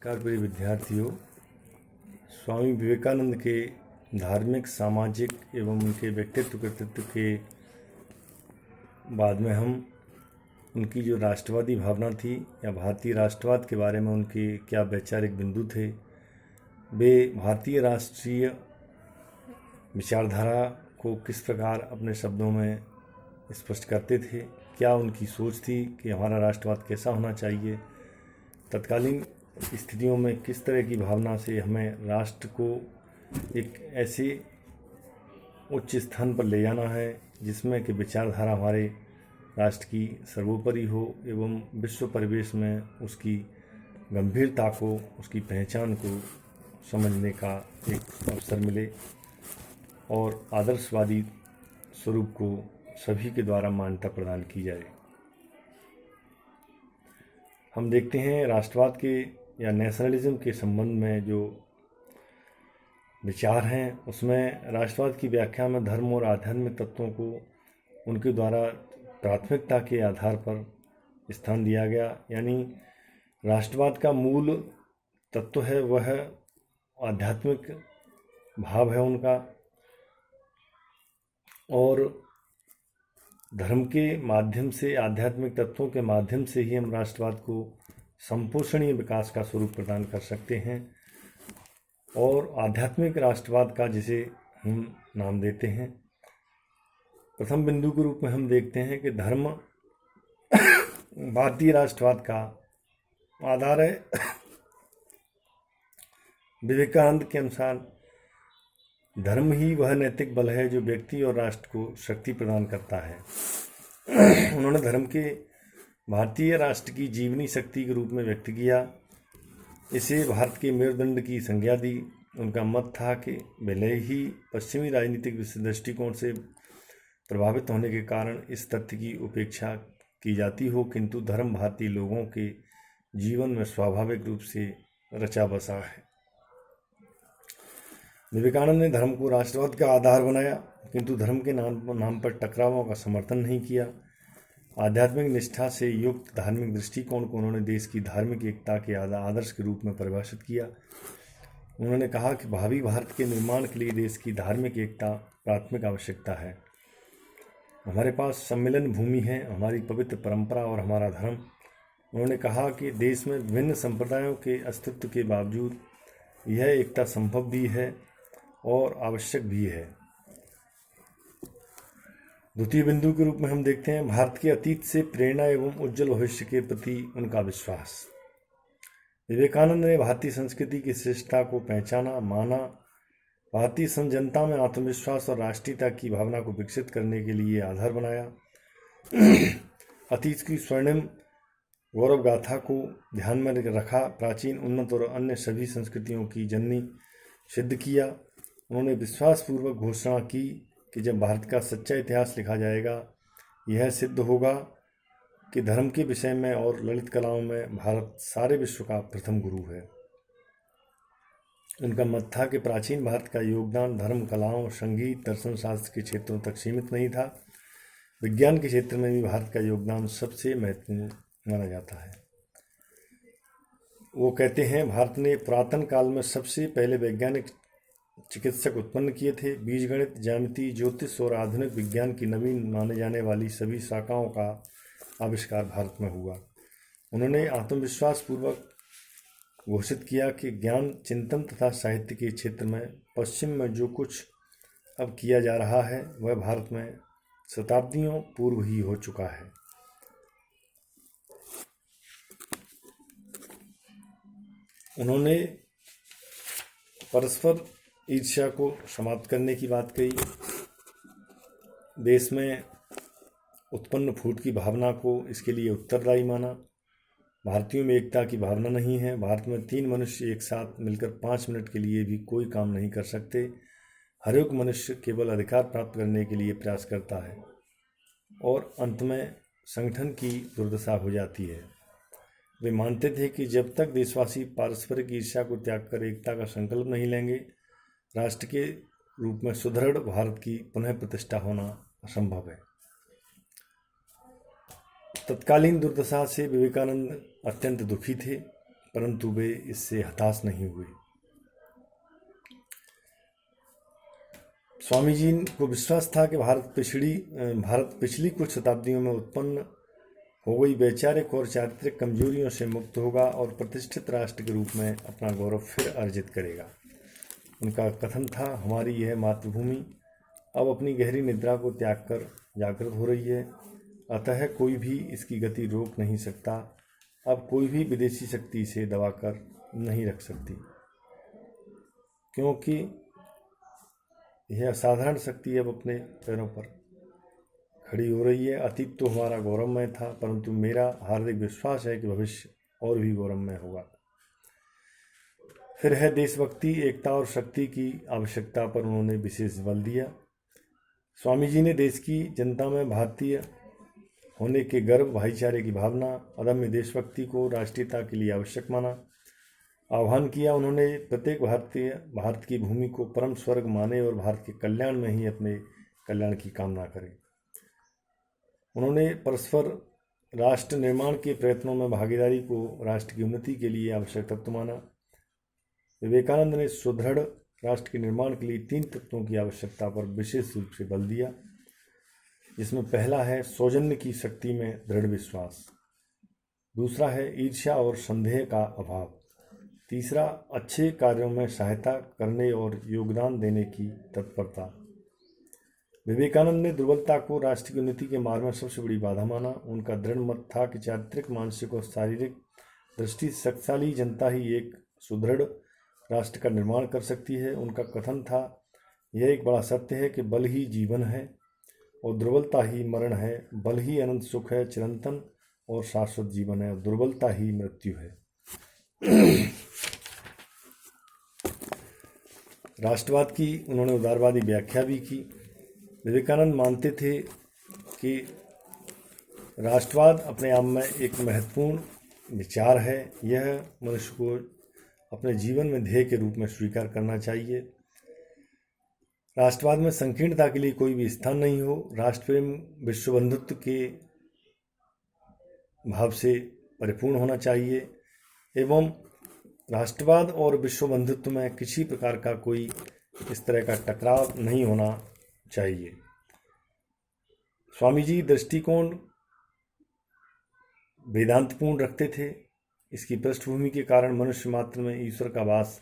नमस्कार प्रिय विद्यार्थियों। स्वामी विवेकानंद के धार्मिक, सामाजिक एवं उनके व्यक्तित्व कृतित्व के बाद में हम उनकी जो राष्ट्रवादी भावना थी या भारतीय राष्ट्रवाद के बारे में उनके क्या वैचारिक बिंदु थे, वे भारतीय राष्ट्रीय विचारधारा को किस प्रकार अपने शब्दों में स्पष्ट करते थे, क्या उनकी सोच थी कि हमारा राष्ट्रवाद कैसा होना चाहिए, तत्कालीन स्थितियों में किस तरह की भावना से हमें राष्ट्र को एक ऐसे उच्च स्थान पर ले जाना है जिसमें कि विचारधारा हमारे राष्ट्र की सर्वोपरि हो एवं विश्व परिवेश में उसकी गंभीरता को, उसकी पहचान को समझने का एक अवसर मिले और आदर्शवादी स्वरूप को सभी के द्वारा मान्यता प्रदान की जाए। हम देखते हैं राष्ट्रवाद के या नेशनलिज्म के संबंध में जो विचार हैं उसमें राष्ट्रवाद की व्याख्या में धर्म और आध्यात्मिक तत्वों को उनके द्वारा प्राथमिकता के आधार पर स्थान दिया गया। यानी राष्ट्रवाद का मूल तत्व है वह आध्यात्मिक भाव है उनका, और धर्म के माध्यम से, आध्यात्मिक तत्वों के माध्यम से ही हम राष्ट्रवाद को संपोषणीय विकास का स्वरूप प्रदान कर सकते हैं। और आध्यात्मिक राष्ट्रवाद का जिसे हम नाम देते हैं, प्रथम बिंदु के रूप में हम देखते हैं कि धर्म भारतीय राष्ट्रवाद का आधार है। विवेकानंद के अनुसार धर्म ही वह नैतिक बल है जो व्यक्ति और राष्ट्र को शक्ति प्रदान करता है। उन्होंने धर्म के भारतीय राष्ट्र की जीवनी शक्ति के रूप में व्यक्त किया, इसे भारत के मेरुदंड की संज्ञा दी। उनका मत था कि भले ही पश्चिमी राजनीतिक दृष्टिकोण से प्रभावित होने के कारण इस तथ्य की उपेक्षा की जाती हो, किंतु धर्म भारतीय लोगों के जीवन में स्वाभाविक रूप से रचा बसा है। विवेकानंद ने धर्म को राष्ट्रवाद का आधार बनाया, किंतु धर्म के नाम पर टकरावों का समर्थन नहीं किया। आध्यात्मिक निष्ठा से युक्त धार्मिक दृष्टिकोण को उन्होंने देश की धार्मिक एकता के आदर्श के रूप में परिभाषित किया। उन्होंने कहा कि भावी भारत के निर्माण के लिए देश की धार्मिक एकता प्राथमिक आवश्यकता है। हमारे पास सम्मिलन भूमि है, हमारी पवित्र परंपरा और हमारा धर्म। उन्होंने कहा कि देश में विभिन्न संप्रदायों के अस्तित्व के बावजूद यह एकता संभव भी है और आवश्यक भी है। द्वितीय बिंदु के रूप में हम देखते हैं भारत के अतीत से प्रेरणा एवं उज्जवल भविष्य के प्रति उनका विश्वास। विवेकानंद ने भारतीय संस्कृति की श्रेष्ठता को पहचाना, माना, भारतीय जनता में आत्मविश्वास और राष्ट्रीयता की भावना को विकसित करने के लिए आधार बनाया। अतीत की स्वर्णिम गौरव गाथा को ध्यान में रखा, प्राचीन, उन्नत और अन्य सभी संस्कृतियों की जननी सिद्ध किया। उन्होंने विश्वासपूर्वक घोषणा की कि जब भारत का सच्चा इतिहास लिखा जाएगा, यह सिद्ध होगा कि धर्म के विषय में और ललित कलाओं में भारत सारे विश्व का प्रथम गुरु है। उनका मत था कि प्राचीन भारत का योगदान धर्म, कलाओं, संगीत, दर्शन शास्त्र के क्षेत्रों तक सीमित नहीं था। विज्ञान के क्षेत्र में भी भारत का योगदान सबसे महत्वपूर्ण माना जाता है। वो कहते हैं, भारत ने पुरातन काल में सबसे पहले वैज्ञानिक चिकित्सक उत्पन्न किए थे। बीजगणित, ज्यामिति, ज्योतिष और आधुनिक विज्ञान की नवीन माने जाने वाली सभी शाखाओं का आविष्कार भारत में हुआ। उन्होंने आत्मविश्वास पूर्वक घोषित किया कि ज्ञान, चिंतन तथा साहित्य के क्षेत्र में पश्चिम में जो कुछ अब किया जा रहा है वह भारत में शताब्दियों पूर्व ही हो चुका है। उन्होंने परस्पर ईर्ष्या को समाप्त करने की बात कही। देश में उत्पन्न फूट की भावना को इसके लिए उत्तरदायी माना। भारतीयों में एकता की भावना नहीं है। भारत में 3 मनुष्य एक साथ मिलकर 5 मिनट के लिए भी कोई काम नहीं कर सकते। हर एक मनुष्य केवल अधिकार प्राप्त करने के लिए प्रयास करता है और अंत में संगठन की दुर्दशा हो जाती है। वे मानते थे कि जब तक देशवासी पारस्परिक ईर्ष्या को त्याग कर एकता का संकल्प नहीं लेंगे, राष्ट्र के रूप में सुदृढ़ भारत की पुनः प्रतिष्ठा होना असंभव है। तत्कालीन दुर्दशा से विवेकानंद अत्यंत दुखी थे। परंतु वे इससे हताश नहीं हुए। स्वामी जी को विश्वास था कि भारत पिछली कुछ शताब्दियों में उत्पन्न हो गई वैचारिक और चारित्रिक कमजोरियों से मुक्त होगा और प्रतिष्ठित राष्ट्र के रूप में अपना गौरव फिर अर्जित करेगा। उनका कथन था, हमारी यह मातृभूमि अब अपनी गहरी निद्रा को त्याग कर जागृत हो रही है, अतः कोई भी इसकी गति रोक नहीं सकता। अब कोई भी विदेशी शक्ति इसे दबाकर नहीं रख सकती, क्योंकि यह असाधारण शक्ति अब अपने पैरों पर खड़ी हो रही है। अतीत तो हमारा गौरवमय था, परंतु मेरा हार्दिक विश्वास है कि भविष्य और भी गौरवमय होगा। फिर है देशभक्ति, एकता और शक्ति की आवश्यकता पर उन्होंने विशेष बल दिया। स्वामी जी ने देश की जनता में भारतीय होने के गर्व, भाईचारे की भावना, अदम्य देशभक्ति को राष्ट्रीयता के लिए आवश्यक माना। आह्वान किया उन्होंने प्रत्येक भारत की भूमि को परम स्वर्ग माने और भारत के कल्याण में ही अपने कल्याण की कामना करे। उन्होंने परस्पर राष्ट्र निर्माण के प्रयत्नों में भागीदारी को राष्ट्र की उन्नति के लिए आवश्यक तत्व माना। विवेकानंद ने सुदृढ़ राष्ट्र के निर्माण के लिए 3 तत्वों की आवश्यकता पर विशेष रूप से बल दिया, जिसमें पहला है सौजन्य की शक्ति में दृढ़ विश्वास, दूसरा है ईर्ष्या और संदेह का अभाव, तीसरा अच्छे कार्यों में सहायता करने और योगदान देने की तत्परता। विवेकानंद ने दुर्बलता को राष्ट्र की उन्नति के मार्ग में सबसे बड़ी बाधा माना। उनका दृढ़ मत था कि चारित्रिक, मानसिक और शारीरिक दृष्टि से शक्तिशाली जनता ही एक सुदृढ़ राष्ट्र का निर्माण कर सकती है। उनका कथन था, यह एक बड़ा सत्य है कि बल ही जीवन है और दुर्बलता ही मरण है, बल ही अनंत सुख है, चिरंतन और शाश्वत जीवन है, और दुर्बलता ही मृत्यु है। राष्ट्रवाद की उन्होंने उदारवादी व्याख्या भी की। विवेकानंद मानते थे कि राष्ट्रवाद अपने आप में एक महत्वपूर्ण विचार है। यह मनुष्य को अपने जीवन में ध्येय के रूप में स्वीकार करना चाहिए। राष्ट्रवाद में संकीर्णता के लिए कोई भी स्थान नहीं हो। राष्ट्र प्रेम विश्व बंधुत्व के भाव से परिपूर्ण होना चाहिए एवं राष्ट्रवाद और विश्व बंधुत्व में किसी प्रकार का कोई इस तरह का टकराव नहीं होना चाहिए। स्वामी जी दृष्टिकोण वेदांतपूर्ण रखते थे। इसकी पृष्ठभूमि के कारण मनुष्य मात्र में ईश्वर का वास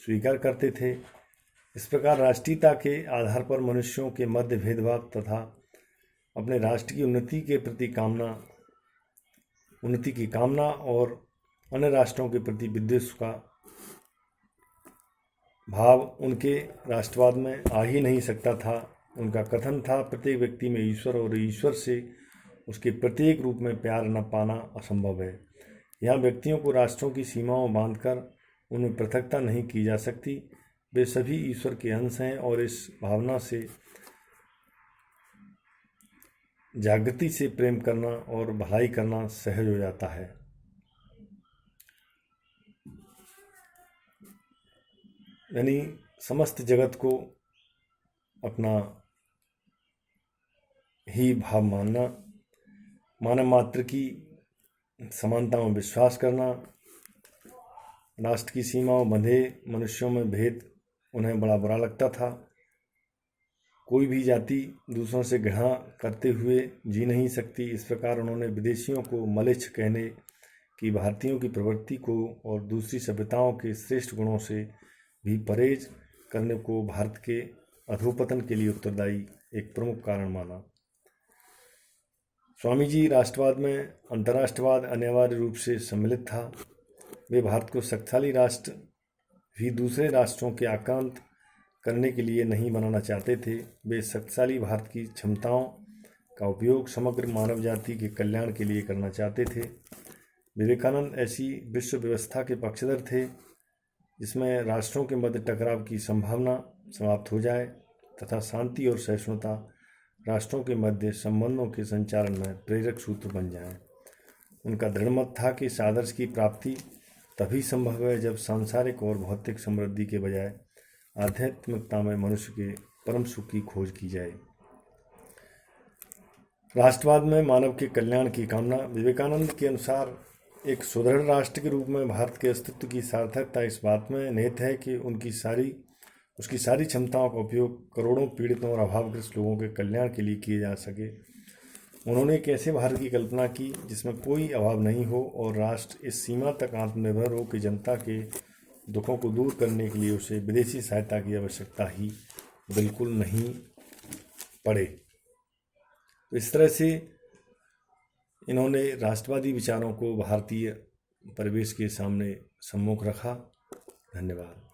स्वीकार करते थे। इस प्रकार राष्ट्रीयता के आधार पर मनुष्यों के मध्य भेदभाव तथा अपने राष्ट्र की उन्नति की कामना और अन्य राष्ट्रों के प्रति विद्वेष का भाव उनके राष्ट्रवाद में आ ही नहीं सकता था। उनका कथन था, प्रत्येक व्यक्ति में ईश्वर और ईश्वर से उसके प्रत्येक रूप में प्यार न पाना असंभव है। यहाँ व्यक्तियों को राष्ट्रों की सीमाओं बांधकर उनमें पृथकता नहीं की जा सकती। वे सभी ईश्वर के अंश हैं और इस भावना से जागृति से प्रेम करना और भलाई करना सहज हो जाता है। यानी समस्त जगत को अपना ही भाव मानना, मानव मात्र की समानता में विश्वास करना, राष्ट्र की सीमाओं बंधे मनुष्यों में भेद उन्हें बड़ा बुरा लगता था। कोई भी जाति दूसरों से घृणा करते हुए जी नहीं सकती। इस प्रकार उन्होंने विदेशियों को मलेच्छ कहने की भारतीयों की प्रवृत्ति को और दूसरी सभ्यताओं के श्रेष्ठ गुणों से भी परहेज करने को भारत के अधोपतन के लिए उत्तरदायी एक प्रमुख कारण माना। स्वामी जी राष्ट्रवाद में अंतर्राष्ट्रवाद अनिवार्य रूप से सम्मिलित था। वे भारत को शक्तिशाली राष्ट्र भी दूसरे राष्ट्रों के आक्रांत करने के लिए नहीं बनाना चाहते थे। वे शक्तिशाली भारत की क्षमताओं का उपयोग समग्र मानव जाति के कल्याण के लिए करना चाहते थे। विवेकानंद ऐसी विश्व व्यवस्था के पक्षधर थे जिसमें राष्ट्रों के मध्य टकराव की संभावना समाप्त हो जाए तथा शांति और सहिष्णुता राष्ट्रों के मध्य संबंधों के संचालन में प्रेरक सूत्र बन जाएं। उनका दृढ़ मत था कि इस आदर्श की प्राप्ति तभी संभव है जब सांसारिक और भौतिक समृद्धि के बजाय आध्यात्मिकता में मनुष्य के परम सुख की खोज की जाए। राष्ट्रवाद में मानव के कल्याण की कामना। विवेकानंद के अनुसार एक सुदृढ़ राष्ट्र के रूप में भारत के अस्तित्व की सार्थकता इस बात में निहित है कि उसकी सारी क्षमताओं का उपयोग करोड़ों पीड़ितों और अभावग्रस्त लोगों के कल्याण के लिए किए जा सके। उन्होंने एक ऐसे भारत की कल्पना की जिसमें कोई अभाव नहीं हो और राष्ट्र इस सीमा तक आत्मनिर्भर हो कि जनता के दुखों को दूर करने के लिए उसे विदेशी सहायता की आवश्यकता ही बिल्कुल नहीं पड़े। तो इस तरह से इन्होंने राष्ट्रवादी विचारों को भारतीय परिवेश के सामने सम्मुख रखा। धन्यवाद।